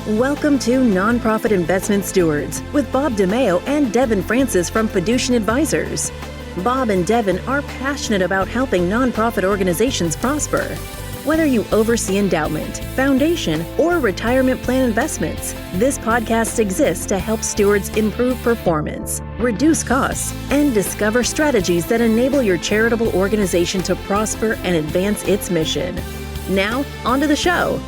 Welcome to Nonprofit Investment Stewards with Bob DiMeo and Devon Francis from Fiducian Advisors. Bob and Devon are passionate about helping nonprofit organizations prosper. Whether you oversee endowment, foundation, or retirement plan investments, this podcast exists to help stewards improve performance, reduce costs, and discover strategies that enable your charitable organization to prosper and advance its mission. Now, on to the show.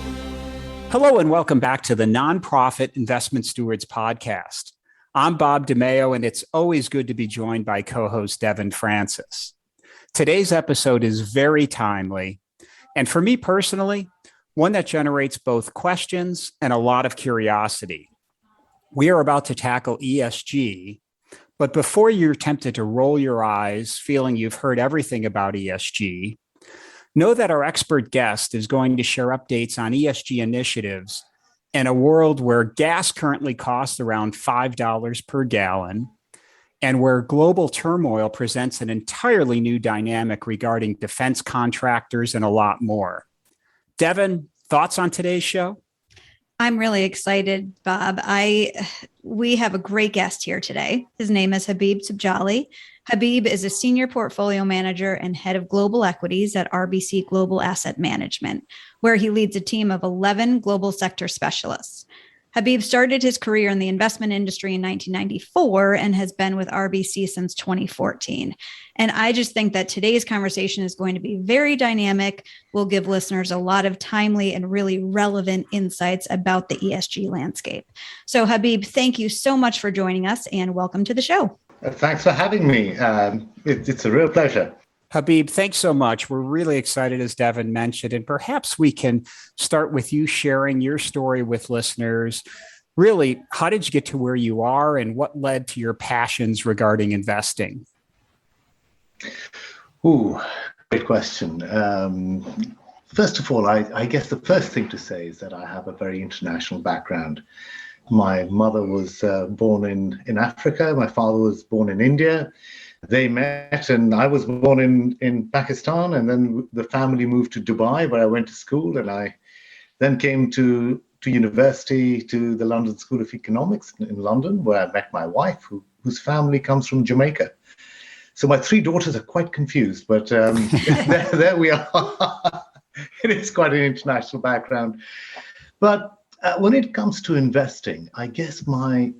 Hello and welcome back to the Nonprofit Investment Stewards podcast. I'm Bob DiMeo, and it's always good to be joined by co-host Devon Francis. Today's episode is very timely, and for me personally, one that generates both questions and a lot of curiosity. We are about to tackle ESG, but before you're tempted to roll your eyes feeling you've heard everything about ESG, know that our expert guest is going to share updates on ESG initiatives in a world where gas currently costs around $5 per gallon and where global turmoil presents an entirely new dynamic regarding defense contractors and a lot more. Devon, thoughts on today's show? I'm really excited, Bob. We have a great guest here today. His name is Habib Subjally. Habib is a senior portfolio manager and head of global equities at RBC Global Asset Management, where he leads a team of 11 global sector specialists. Habib started his career in the investment industry in 1994 and has been with RBC since 2014. And I just think that today's conversation is going to be very dynamic. We'll give listeners a lot of timely and really relevant insights about the ESG landscape. So Habib, thank you so much for joining us and welcome to the show. Thanks for having me. It's a real pleasure. Habib, thanks so much. We're really excited, as Devon mentioned, and perhaps we can start with you sharing your story with listeners. Really, how did you get to where you are and what led to your passions regarding investing? Ooh, great question. First of all, I guess the first thing to say is that I have a very international background. My mother was born in Africa. My father was born in India. They met and I was born in Pakistan, and then the family moved to Dubai, where I went to school, and I then came to university, to the London School of Economics in London, where I met my wife, whose family comes from Jamaica. So my three daughters are quite confused, but there we are. It is quite an international background. But when it comes to investing, I guess my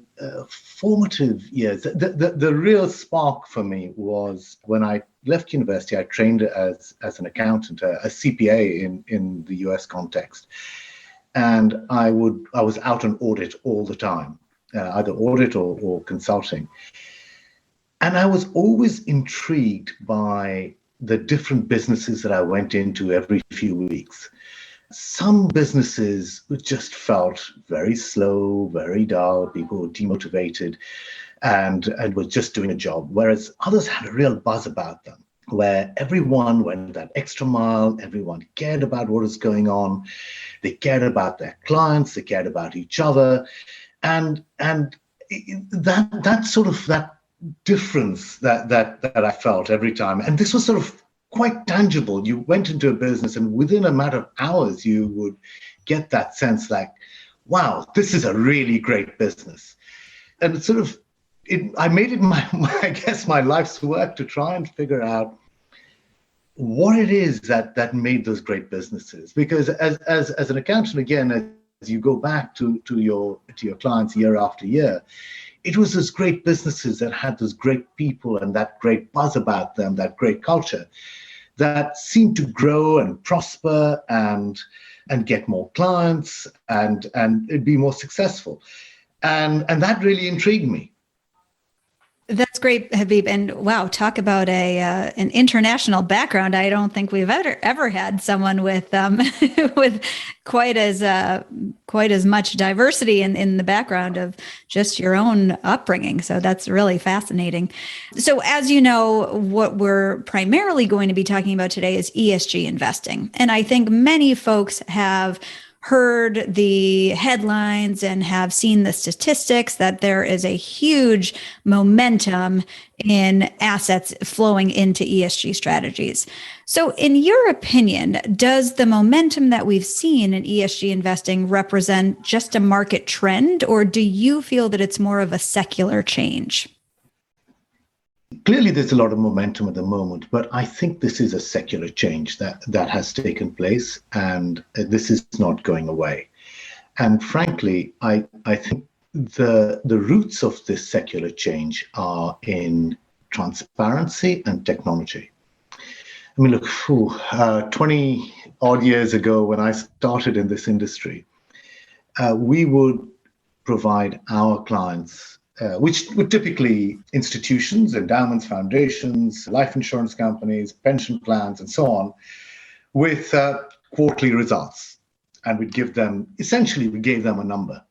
formative years, the real spark for me was when I left university. I trained as an accountant, a CPA in the US context. And I was out on audit all the time, either audit or consulting. And I was always intrigued by the different businesses that I went into every few weeks. Some businesses just felt very slow, very dull. People were demotivated and were just doing a job, whereas others had a real buzz about them, where everyone went that extra mile, everyone cared about what was going on, they cared about their clients, they cared about each other, and that sort of that difference that I felt every time, and this was sort of quite tangible. You went into a business and within a matter of hours, you would get that sense like, wow, this is a really great business. And I made it my life's work to try and figure out what it is that made those great businesses. Because as an accountant, again, as you go back to your clients year after year, it was those great businesses that had those great people and that great buzz about them, that great culture, that seemed to grow and prosper and get more clients and be more successful. And that really intrigued me. That's great, Habib. And wow, talk about an international background. I don't think we've ever had someone with with quite as much diversity in the background of just your own upbringing. So that's really fascinating. So as you know, what we're primarily going to be talking about today is ESG investing. And I think many folks have heard the headlines and have seen the statistics that there is a huge momentum in assets flowing into ESG strategies. So in your opinion, does the momentum that we've seen in ESG investing represent just a market trend, or do you feel that it's more of a secular change? Clearly, there's a lot of momentum at the moment, but I think this is a secular change that has taken place, and this is not going away. And frankly, I think the roots of this secular change are in transparency and technology. I mean, look, 20 odd years ago when I started in this industry, we would provide our clients, which were typically institutions, endowments, foundations, life insurance companies, pension plans, and so on, with quarterly results. And we gave them a number.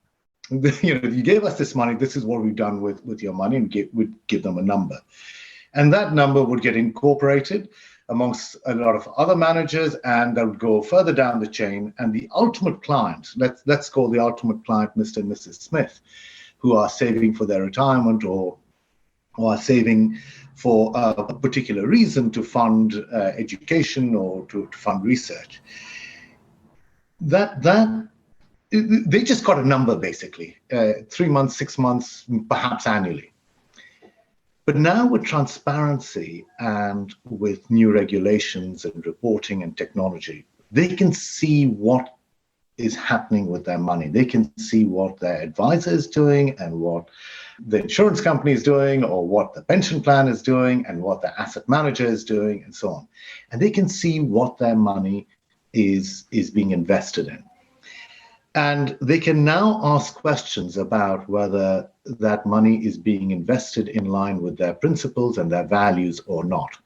You gave us this money, this is what we've done with your money, and we'd give them a number. And that number would get incorporated amongst a lot of other managers, and that would go further down the chain. And the ultimate client, let's call the ultimate client Mr. and Mrs. Smith, who are saving for their retirement or are saving for a particular reason to fund education or to fund research. They just got a number, basically, 3 months, 6 months, perhaps annually. But now with transparency and with new regulations and reporting and technology, they can see what is happening with their money. They can see what their advisor is doing and what the insurance company is doing, or what the pension plan is doing, and what the asset manager is doing, and so on. And they can see what their money is being invested in. And they can now ask questions about whether that money is being invested in line with their principles and their values or not.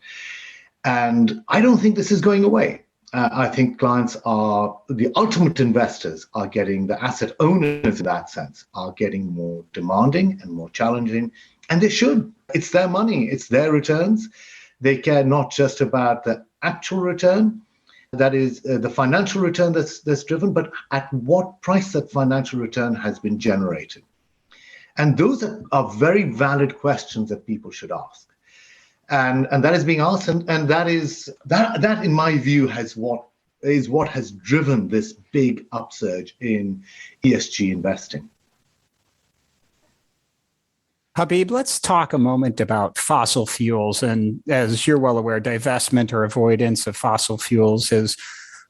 And I don't think this is going away. I think clients the ultimate investors are getting, the asset owners in that sense, are getting more demanding and more challenging. And they should. It's their money. It's their returns. They care not just about the actual return, that is the financial return that's driven, but at what price that financial return has been generated. And those are very valid questions that people should ask. And that is being asked, and that in my view is what has driven this big upsurge in ESG investing. Habib, let's talk a moment about fossil fuels. And as you're well aware, divestment or avoidance of fossil fuels has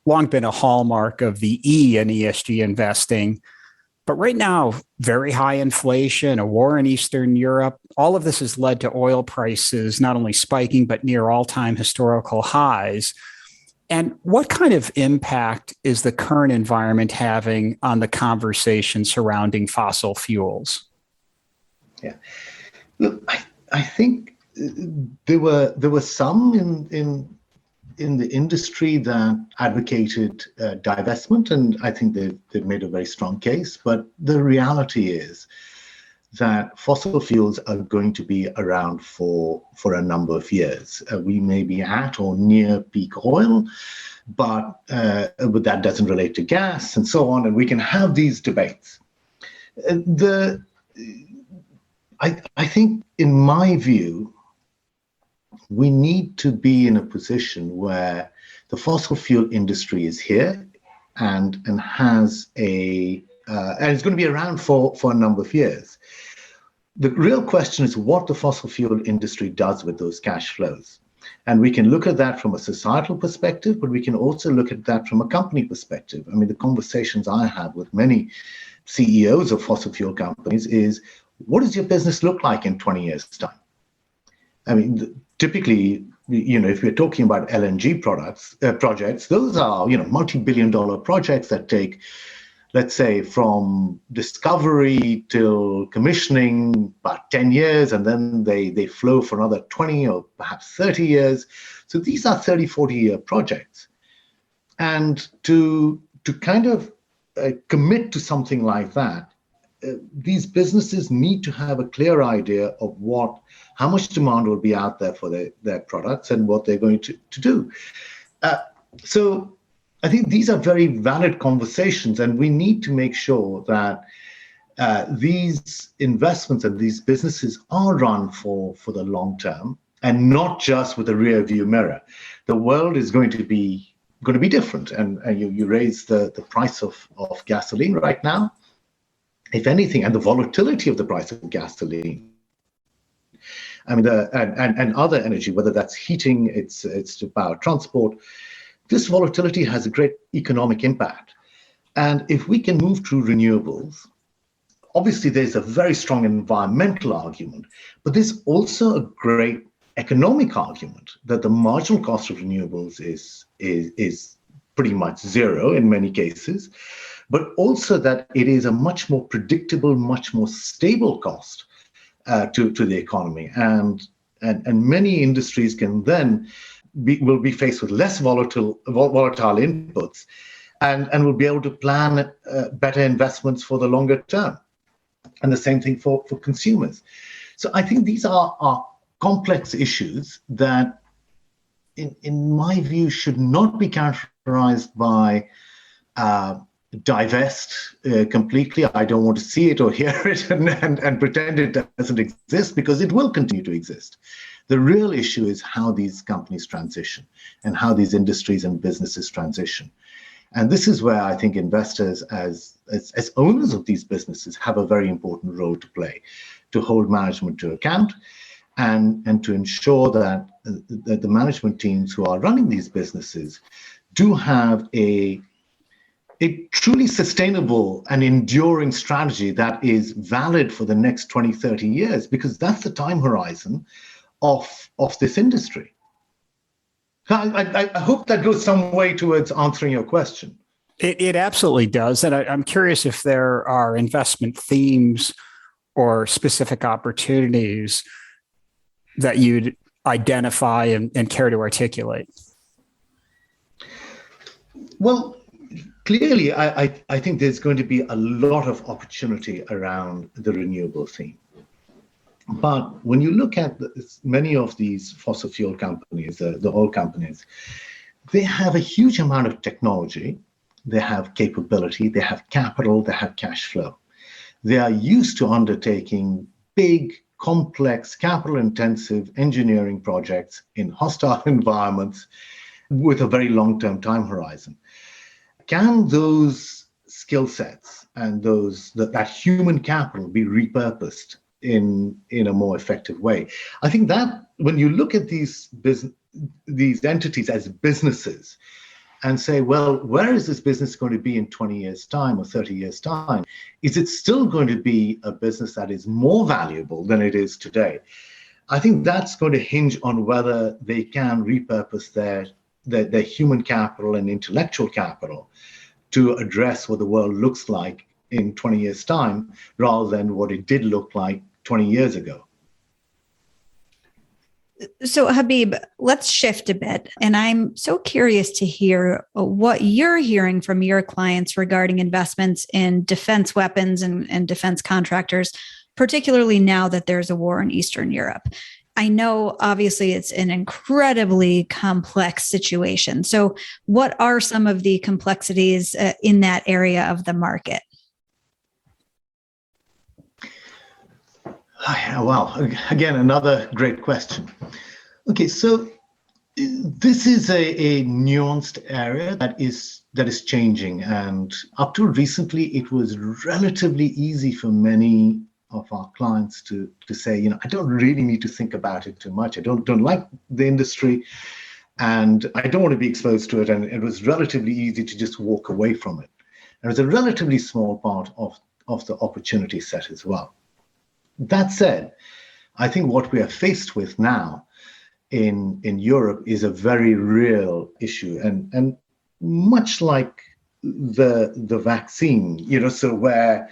long been a hallmark of the E in ESG investing. But right now, very high inflation, a war in Eastern Europe, all of this has led to oil prices not only spiking, but near all-time historical highs. And what kind of impact is the current environment having on the conversation surrounding fossil fuels? Yeah, look, I think there were some in the industry that advocated divestment, and I think they've made a very strong case. But the reality is that fossil fuels are going to be around for a number of years. We may be at or near peak oil, but that doesn't relate to gas and so on, and we can have these debates. I think, in my view, we need to be in a position where the fossil fuel industry is here and has and it's going to be around for a number of years. The real question is what the fossil fuel industry does with those cash flows. And we can look at that from a societal perspective, but we can also look at that from a company perspective. I mean, the conversations I have with many CEOs of fossil fuel companies is, what does your business look like in 20 years' time? I mean, typically, if we're talking about LNG projects, those are, multi-billion-dollar projects that take, let's say, from discovery till commissioning about 10 years, and then they flow for another 20 or perhaps 30 years. So these are 30, 40-year projects. And to kind of commit to something like that, these businesses need to have a clear idea of how much demand will be out there for their products and what they're going to do. So I think these are very valid conversations, and we need to make sure that these investments and these businesses are run for the long term and not just with a rear view mirror. The world is going to be different, and you raise the price of gasoline right now. If anything, and the volatility of the price of gasoline, I mean, and other energy, whether that's heating, it's to power transport, this volatility has a great economic impact. And if we can move to renewables, obviously there's a very strong environmental argument, but there's also a great economic argument that the marginal cost of renewables is pretty much zero in many cases, but also that it is a much more predictable, much more stable cost to the economy. And many industries can then will be faced with less volatile inputs and will be able to plan better investments for the longer term. And the same thing for consumers. So I think these are complex issues that, in my view, should not be characterized by divest completely. I don't want to see it or hear it and pretend it doesn't exist, because it will continue to exist. The real issue is how these companies transition and how these industries and businesses transition. And this is where I think investors, as owners of these businesses, have a very important role to play, to hold management to account and to ensure that the management teams who are running these businesses do have a truly sustainable and enduring strategy that is valid for the next 20, 30 years, because that's the time horizon of this industry. I hope that goes some way towards answering your question. It absolutely does. And I'm curious if there are investment themes or specific opportunities that you'd identify and care to articulate. Well, clearly, I think there's going to be a lot of opportunity around the renewable theme. But when you look at many of these fossil fuel companies, the oil companies, they have a huge amount of technology, they have capability, they have capital, they have cash flow. They are used to undertaking big, complex, capital-intensive engineering projects in hostile environments with a very long-term time horizon. Can those skill sets and that human capital be repurposed in a more effective way? I think that when you look at these entities as businesses and say, well, where is this business going to be in 20 years' time or 30 years' time? Is it still going to be a business that is more valuable than it is today? I think that's going to hinge on whether they can repurpose their human capital and intellectual capital to address what the world looks like in 20 years' time, rather than what it did look like 20 years ago. So, Habib, let's shift a bit. And I'm so curious to hear what you're hearing from your clients regarding investments in defense weapons and defense contractors, particularly now that there's a war in Eastern Europe. I know, obviously, it's an incredibly complex situation. So what are some of the complexities in that area of the market? Well, again, another great question. Okay, so this is a nuanced area that is changing. And up to recently, it was relatively easy for many of our clients to say, I don't really need to think about it too much. I don't like the industry, and I don't want to be exposed to it. And it was relatively easy to just walk away from it. And it was a relatively small part of the opportunity set as well. That said, I think what we are faced with now in Europe is a very real issue, and much like the vaccine, so where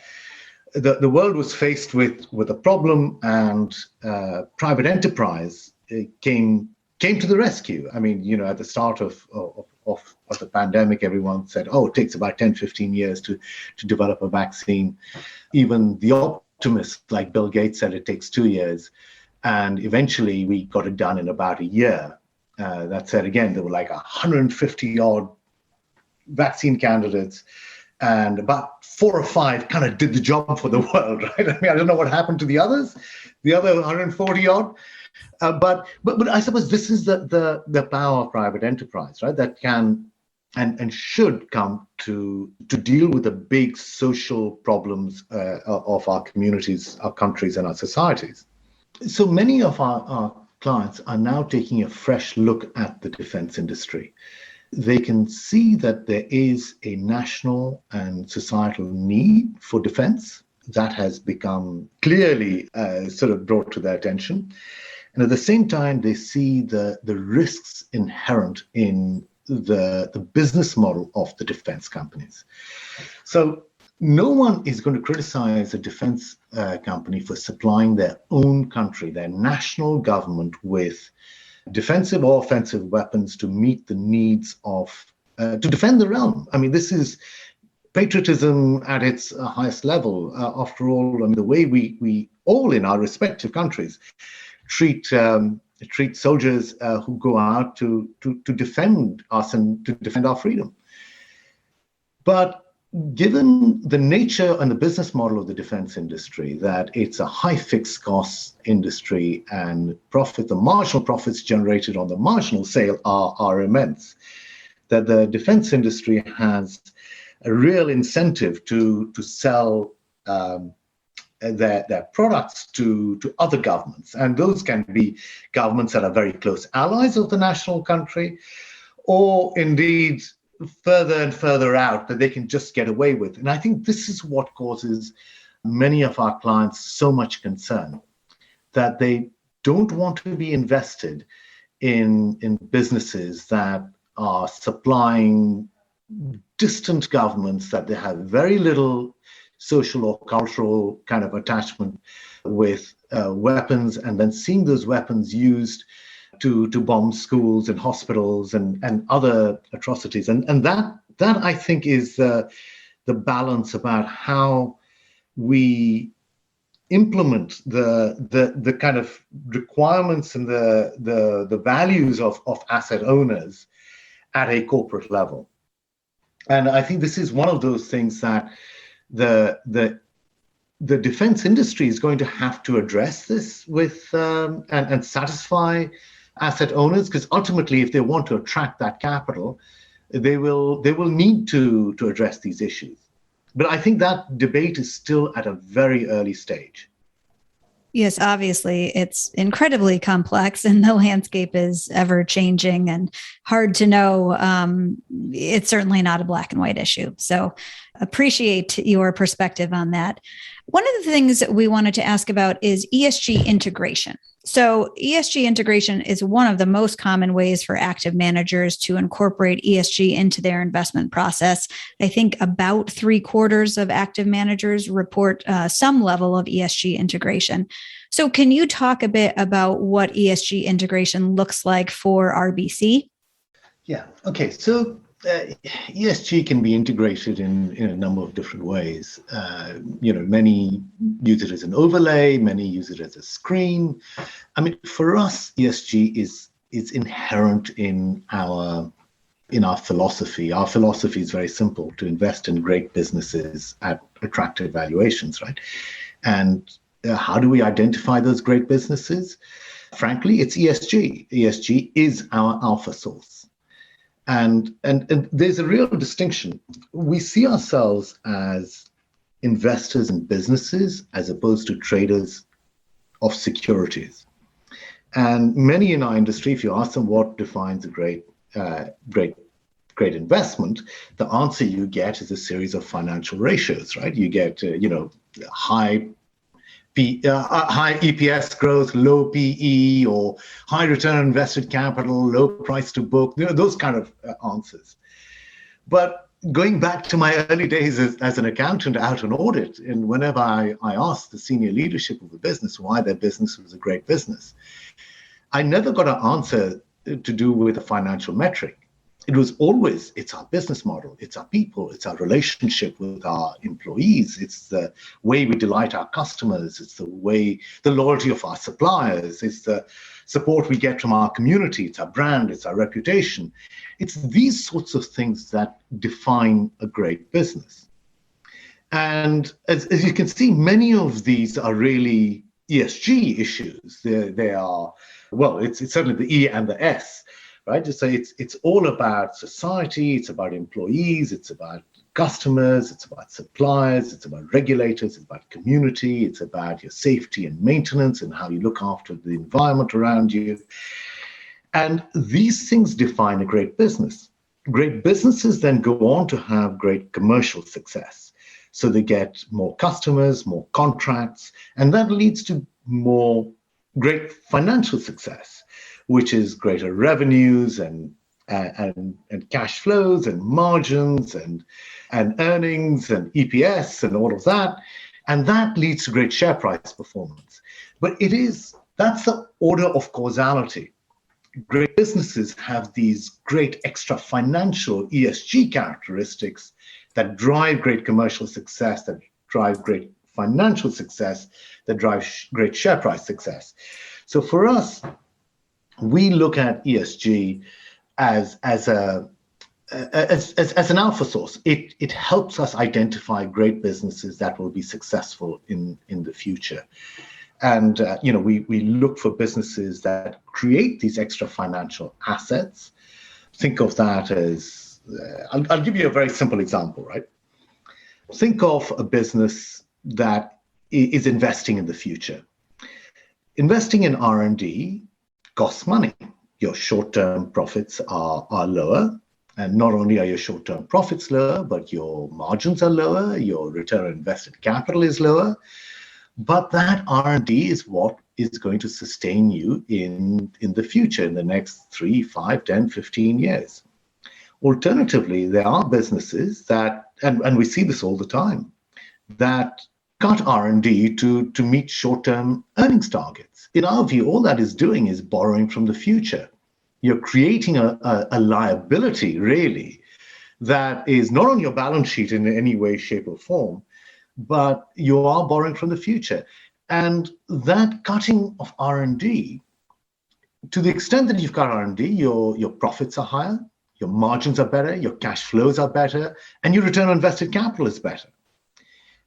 the world was faced with a problem, and private enterprise came to the rescue. I mean, at the start of the pandemic, everyone said, it takes about 10, 15 years to develop a vaccine. Even the optimists like Bill Gates said it takes 2 years. And eventually we got it done in about a year. That said, again, there were like 150 odd vaccine candidates, and about 4 or 5 kind of did the job for the world, right? I mean, I don't know what happened to the others, the other 140 odd. But I suppose this is the power of private enterprise, right? That can and should come to deal with the big social problems of our communities, our countries, and our societies. So many of our clients are now taking a fresh look at the defense industry. They can see that there is a national and societal need for defense that has become clearly sort of brought to their attention. And at the same time, they see the risks inherent in the business model of the defense companies. So no one is going to criticize a defense company for supplying their own country, their national government, with defensive or offensive weapons to meet the needs of, to defend the realm. I mean, this is patriotism at its highest level. After all, I mean, the way we all in our respective countries treat soldiers who go out to defend us and to defend our freedom. But given the nature and the business model of the defense industry, that it's a high fixed cost industry and the marginal profits generated on the marginal sale are immense, that the defense industry has a real incentive to sell their products to other governments. And those can be governments that are very close allies of the national country, or indeed further and further out that they can just get away with. And I think this is what causes many of our clients so much concern, that they don't want to be invested in businesses that are supplying distant governments, that they have very little social or cultural kind of attachment with weapons, and then seeing those weapons used to bomb schools and hospitals and other atrocities. And that I think is the balance about how we implement the kind of requirements and the values of asset owners at a corporate level. And I think this is one of those things that the defense industry is going to have to address this with and satisfy asset owners, because ultimately, if they want to attract that capital, they will need to address these issues. But I think that debate is still at a very early stage. Yes, obviously, it's incredibly complex and the landscape is ever changing and hard to know. It's certainly not a black and white issue. So appreciate your perspective on that. One of the things that we wanted to ask about is ESG integration. So ESG integration is one of the most common ways for active managers to incorporate ESG into their investment process. I think about 3/4 of active managers report some level of ESG integration. So can you talk a bit about what ESG integration looks like for RBC? Yeah. Okay. So ESG can be integrated in a number of different ways. Many use it as an overlay, many use it as a screen. I mean, for us, ESG is inherent in our philosophy. Our philosophy is very simple: to invest in great businesses at attractive valuations, right? And how do we identify those great businesses? Frankly, it's ESG. ESG is our alpha source. And there's a real distinction. We see ourselves as investors in businesses as opposed to traders of securities. And many in our industry, if you ask them what defines a great investment, the answer you get is a series of financial ratios, right? You get high EPS growth, low PE, or high return on invested capital, low price to book, those kind of answers. But going back to my early days as an accountant out on audit, and whenever I asked the senior leadership of the business why their business was a great business, I never got an answer to do with a financial metric. It was always, it's our business model, it's our people, it's our relationship with our employees, it's the way we delight our customers, it's the loyalty of our suppliers, it's the support we get from our community, it's our brand, it's our reputation. It's these sorts of things that define a great business. And as you can see, many of these are really ESG issues. They are, well, it's certainly the E and the S. Right, so it's all about society, it's about employees, it's about customers, it's about suppliers, it's about regulators, it's about community, it's about your safety and maintenance and how you look after the environment around you. And these things define a great business. Great businesses then go on to have great commercial success. So they get more customers, more contracts, and that leads to more great financial success, which is greater revenues and cash flows and margins and earnings and EPS and all of that. And that leads to great share price performance. But that's the order of causality. Great businesses have these great extra financial ESG characteristics that drive great commercial success, that drive great financial success, that drive great share price success. So for us, we look at ESG as an alpha source. It helps us identify great businesses that will be successful in the future. And we look for businesses that create these extra financial assets. Think of that as I'll give you a very simple example, right? Think of a business that is investing in the future. Investing in R&D costs money. Your short-term profits are lower. And not only are your short-term profits lower, but your margins are lower, your return on invested capital is lower. But that R&D is what is going to sustain you in the future, in the next 3, 5, 10, 15 years. Alternatively, there are businesses that, and we see this all the time, that cut R&D to meet short-term earnings targets. In our view, all that is doing is borrowing from the future. You're creating a liability, really, that is not on your balance sheet in any way, shape, or form, but you are borrowing from the future. And that cutting of R&D, to the extent that you've cut R&D, your profits are higher, your margins are better, your cash flows are better, and your return on invested capital is better.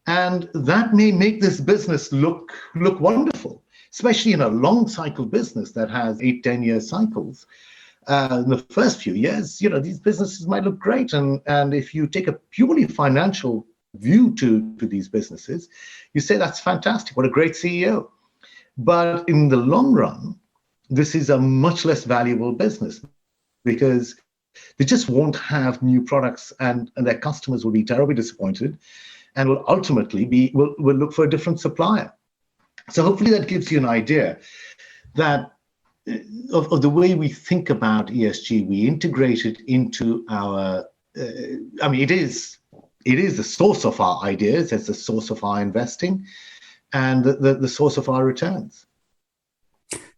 And that may make this business look wonderful, especially in a long cycle business that has 8, 10-year cycles. In the first few years, these businesses might look great. And if you take a purely financial view to these businesses, you say, that's fantastic. What a great CEO. But in the long run, this is a much less valuable business because they just won't have new products and their customers will be terribly disappointed and will ultimately will look for a different supplier. So hopefully that gives you an idea that of the way we think about ESG. We integrate it into our, it is the source of our ideas, it's the source of our investing, and the source of our returns.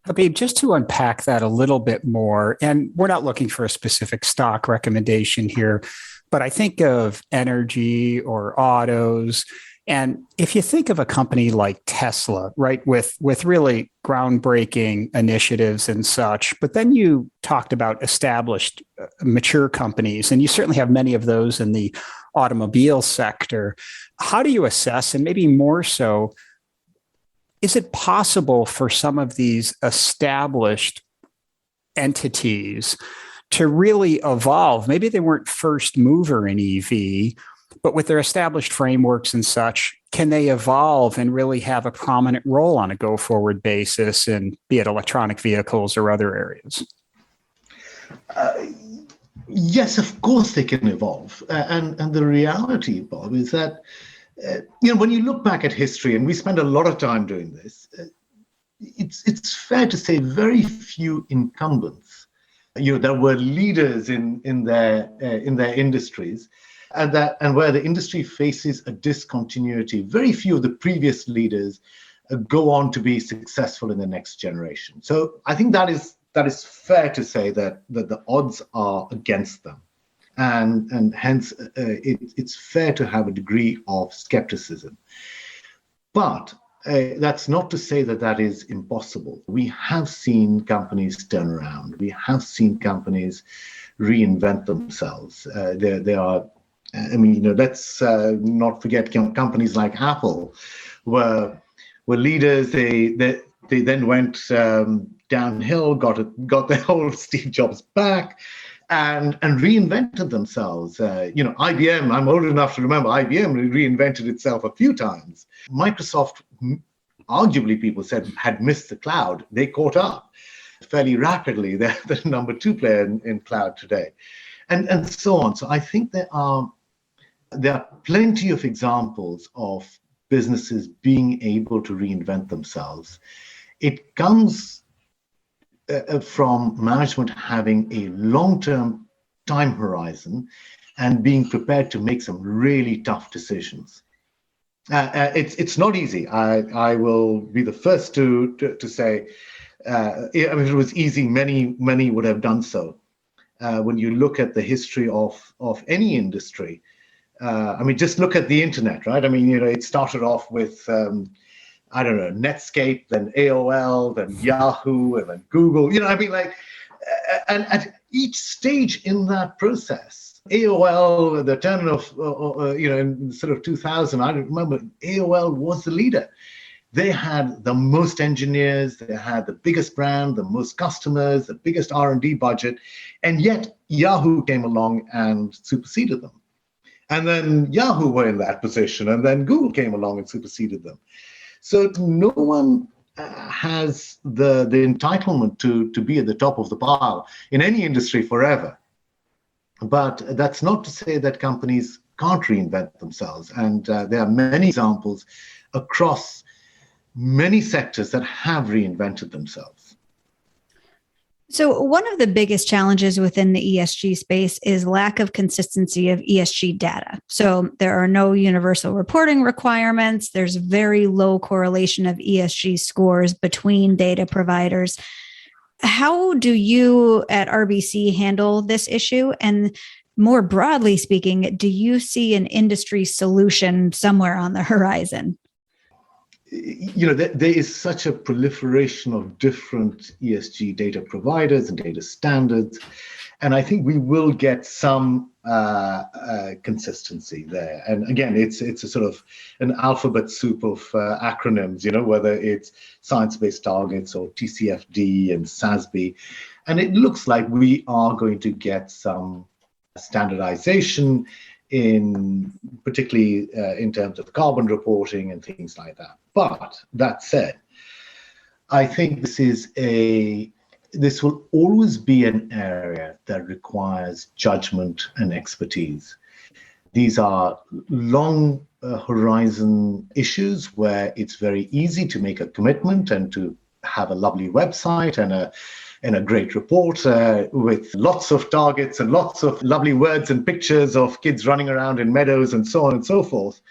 Habib, just to unpack that a little bit more, and we're not looking for a specific stock recommendation here, but I think of energy or autos. And if you think of a company like Tesla, right, with really groundbreaking initiatives and such, but then you talked about established, mature companies, and you certainly have many of those in the automobile sector. How do you assess, and maybe more so, is it possible for some of these established entities to really evolve? Maybe they weren't first mover in EV, but with their established frameworks and such, can they evolve and really have a prominent role on a go-forward basis, and be it electronic vehicles or other areas? Yes, of course they can evolve. And the reality, Bob, is that when you look back at history, and we spend a lot of time doing this, it's fair to say very few incumbents, that were leaders in their industries, and where the industry faces a discontinuity. Very few of the previous leaders go on to be successful in the next generation. So I think that is that is fair to say that the odds are against them. And hence, it's fair to have a degree of skepticism. But that's not to say that that is impossible. We have seen companies turn around. We have seen companies reinvent themselves. They are, let's not forget companies like Apple were leaders. They then went downhill, got their whole Steve Jobs back, and reinvented themselves. IBM, I'm old enough to remember IBM reinvented itself a few times. Microsoft, arguably people said, had missed the cloud. They caught up fairly rapidly. They're the number 2 player in cloud today, and so on. So I think there are plenty of examples of businesses being able to reinvent themselves. It comes from management having a long-term time horizon and being prepared to make some really tough decisions. It's not easy. I will be the first to say, if it was easy, many would have done so. When you look at the history of any industry, just look at the internet, right? It started off with Netscape, then AOL, then Yahoo, and then Google. And at each stage in that process, AOL, the turn of, in sort of 2000, I don't remember, AOL was the leader. They had the most engineers, they had the biggest brand, the most customers, the biggest R&D budget, and yet Yahoo came along and superseded them. And then Yahoo were in that position, and then Google came along and superseded them. So no one has the entitlement to be at the top of the pile in any industry forever. But that's not to say that companies can't reinvent themselves. And there are many examples across many sectors that have reinvented themselves. So one of the biggest challenges within the ESG space is lack of consistency of ESG data. So there are no universal reporting requirements. There's very low correlation of ESG scores between data providers. How do you at RBC handle this issue? And more broadly speaking, do you see an industry solution somewhere on the horizon? There is such a proliferation of different ESG data providers and data standards, and I think we will get some consistency there. And again, it's a sort of an alphabet soup of acronyms, whether it's science-based targets or TCFD and SASB, and it looks like we are going to get some standardization particularly in terms of carbon reporting and things like that. But that said, I think this will always be an area that requires judgment and expertise. These are long horizon issues where it's very easy to make a commitment and to have a lovely website and a great report with lots of targets and lots of lovely words and pictures of kids running around in meadows and so on and so forth,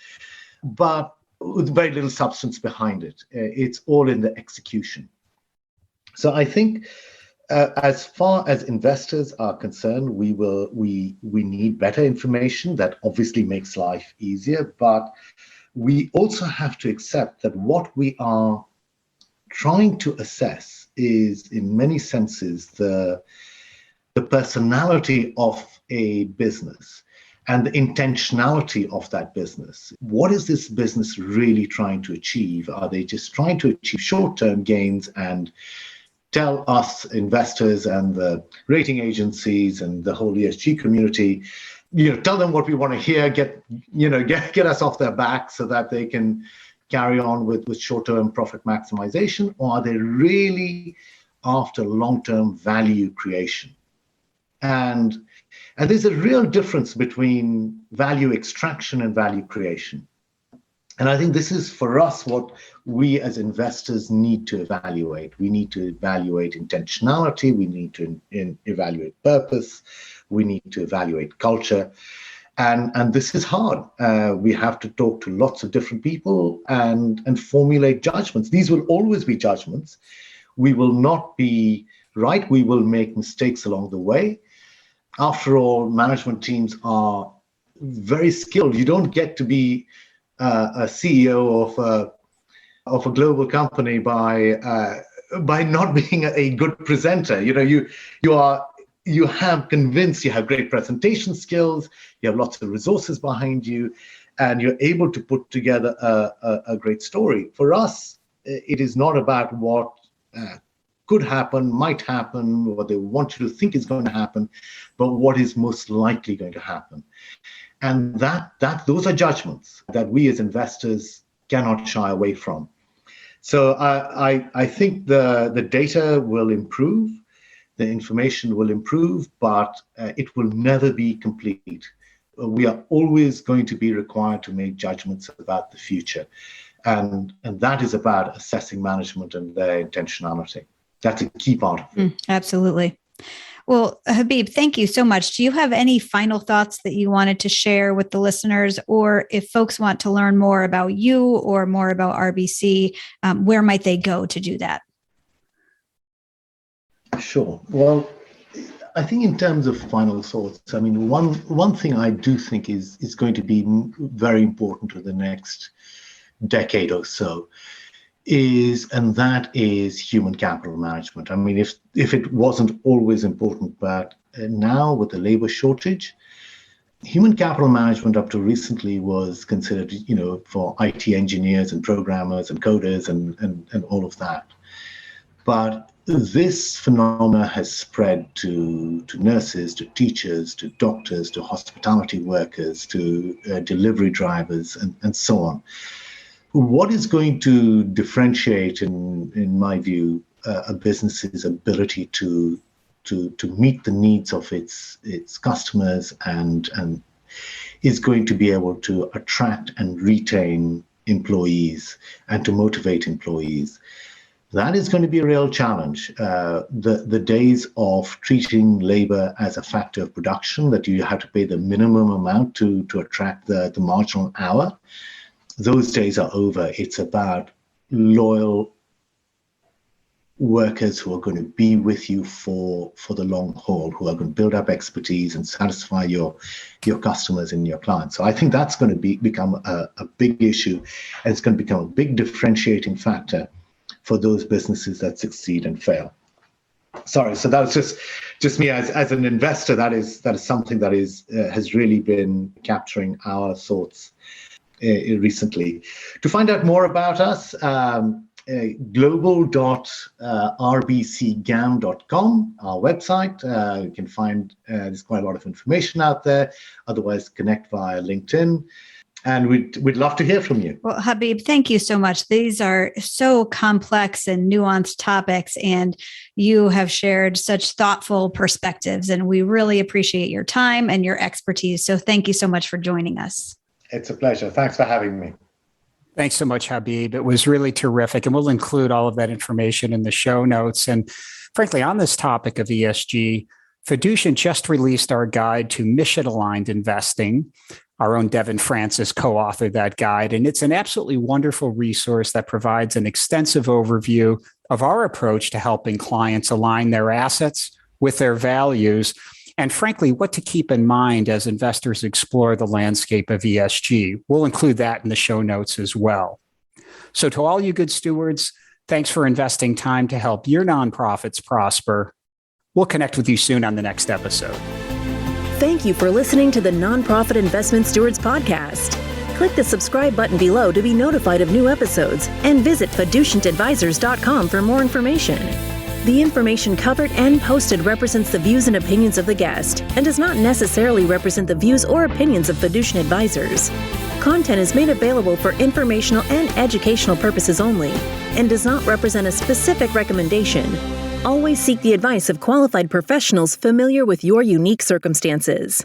but with very little substance behind it. It's all in the execution. So I think as far as investors are concerned, we need better information that obviously makes life easier, but we also have to accept that what we are trying to assess is, in many senses, the personality of a business and the intentionality of that business. What is this business really trying to achieve? Are they just trying to achieve short-term gains and tell us investors and the rating agencies and the whole ESG community, tell them what we want to hear, get us off their back so that they can carry on with short-term profit maximization? Or are they really after long-term value creation? And there's a real difference between value extraction and value creation. And I think this is, for us, what we as investors need to evaluate. We need to evaluate intentionality. We need to evaluate purpose. We need to evaluate culture. And this is hard. We have to talk to lots of different people and formulate judgments. These will always be judgments. We will not be right. We will make mistakes along the way. After all, management teams are very skilled. You don't get to be a CEO of a global company by not being a good presenter. You have convinced, you have great presentation skills, you have lots of resources behind you, and you're able to put together a great story. For us, it is not about what could happen, might happen, what they want you to think is going to happen, but what is most likely going to happen. And those are judgments that we as investors cannot shy away from. So I think the data will improve, the information will improve, but it will never be complete. We are always going to be required to make judgments about the future. And that is about assessing management and their intentionality. That's a key part of it. Absolutely. Well, Habib, thank you so much. Do you have any final thoughts that you wanted to share with the listeners? Or if folks want to learn more about you or more about RBC, where might they go to do that? Sure. Well, I think in terms of final thoughts, I mean, one thing I do think is going to be very important for the next decade or so is human capital management. I mean, if it wasn't always important, but now with the labor shortage, human capital management up to recently was considered, for IT engineers and programmers and coders and all of that. But this phenomena has spread to nurses, to teachers, to doctors, to hospitality workers, to delivery drivers, and so on. What is going to differentiate, in my view, a business's ability to meet the needs of its customers and is going to be able to attract and retain employees and to motivate employees. That is going to be a real challenge. The days of treating labor as a factor of production, that you have to pay the minimum amount to attract the marginal hour, those days are over. It's about loyal workers who are going to be with you for the long haul, who are going to build up expertise and satisfy your customers and your clients. So I think that's going to become a big issue, and it's going to become a big differentiating factor for those businesses that succeed and fail. Sorry, so that was just me as an investor. That is something that has really been capturing our thoughts recently. To find out more about us, global.rbcgam.com, our website. You can find there's quite a lot of information out there. Otherwise, connect via LinkedIn. And we'd love to hear from you. Well, Habib, thank you so much. These are so complex and nuanced topics, and you have shared such thoughtful perspectives, and we really appreciate your time and your expertise. So thank you so much for joining us. It's a pleasure. Thanks for having me. Thanks so much, Habib. It was really terrific. And we'll include all of that information in the show notes. And frankly, on this topic of ESG, Fiducian just released our guide to mission-aligned investing. Our own Devon Francis co-authored that guide, and it's an absolutely wonderful resource that provides an extensive overview of our approach to helping clients align their assets with their values, and frankly, what to keep in mind as investors explore the landscape of ESG. We'll include that in the show notes as well. So to all you good stewards, thanks for investing time to help your nonprofits prosper. We'll connect with you soon on the next episode. Thank you for listening to the Nonprofit Investment Stewards Podcast. Click the subscribe button below to be notified of new episodes and visit fiducientadvisors.com for more information. The information covered and posted represents the views and opinions of the guest and does not necessarily represent the views or opinions of Fiducian Advisors. Content is made available for informational and educational purposes only and does not represent a specific recommendation. Always seek the advice of qualified professionals familiar with your unique circumstances.